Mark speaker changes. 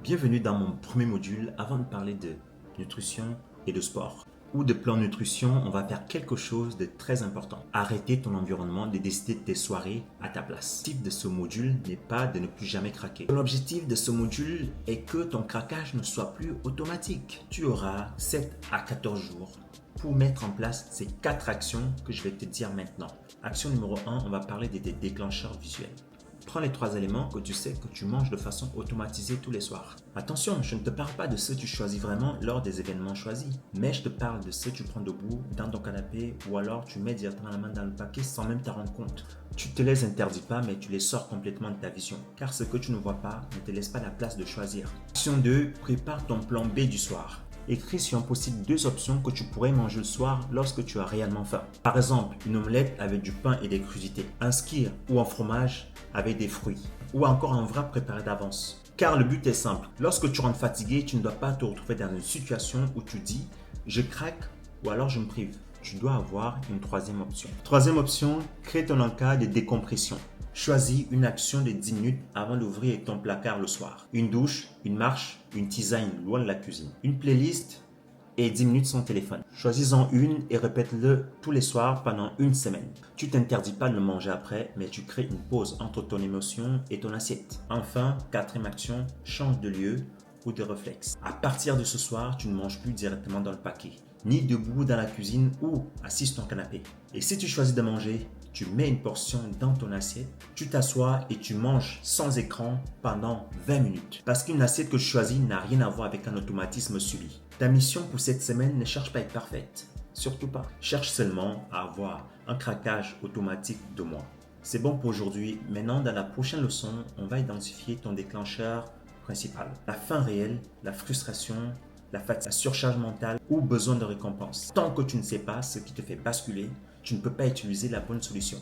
Speaker 1: Bienvenue dans mon premier module. Avant de parler de nutrition et de sport ou de plan nutrition, on va faire quelque chose de très important. Arrêter ton environnement de décider de tes soirées à ta place. L'objectif de ce module n'est pas de ne plus jamais craquer. L'objectif de ce module est que ton craquage ne soit plus automatique. Tu auras 7 à 14 jours pour mettre en place ces 4 actions que je vais te dire maintenant. Action numéro 1, on va parler des déclencheurs visuels. Prends les 3 éléments que tu sais que tu manges de façon automatisée tous les soirs. Attention, je ne te parle pas de ceux que tu choisis vraiment lors des événements choisis, mais je te parle de ceux que tu prends debout dans ton canapé ou alors tu mets directement la main dans le paquet sans même t'en rendre compte. Tu te les interdis pas, mais tu les sors complètement de ta vision, car ce que tu ne vois pas ne te laisse pas la place de choisir. Action 2, prépare ton plan B du soir. Écris sur un post-it 2 options que tu pourrais manger le soir lorsque tu as réellement faim. Par exemple, une omelette avec du pain et des crudités, un skyr ou un fromage avec des fruits, ou encore un wrap préparé d'avance. Car le but est simple, lorsque tu rentres fatigué, tu ne dois pas te retrouver dans une situation où tu dis « je craque » ou alors « je me prive ». Tu dois avoir une troisième option. Troisième option, crée ton encas de décompression. Choisis une action de 10 minutes avant d'ouvrir ton placard le soir. Une douche, une marche, une tisane loin de la cuisine. Une playlist et 10 minutes sans téléphone. Choisis-en une et répète-le tous les soirs pendant une semaine. Tu t'interdis pas de le manger après, mais tu crées une pause entre ton émotion et ton assiette. Enfin, quatrième action, change de lieu ou de réflexe. À partir de ce soir, tu ne manges plus directement dans le paquet, ni debout dans la cuisine ou assis sur ton canapé. Et si tu choisis de manger, tu mets une portion dans ton assiette, tu t'assois et tu manges sans écran pendant 20 minutes. Parce qu'une assiette que tu choisis n'a rien à voir avec un automatisme subi. Ta mission pour cette semaine ne cherche pas à être parfaite. Surtout pas. Cherche seulement à avoir un craquage automatique de moi. C'est bon pour aujourd'hui. Maintenant, dans la prochaine leçon, on va identifier ton déclencheur principal. La faim réelle, la frustration, la fatigue, la surcharge mentale ou besoin de récompense. Tant que tu ne sais pas ce qui te fait basculer, tu ne peux pas utiliser la bonne solution.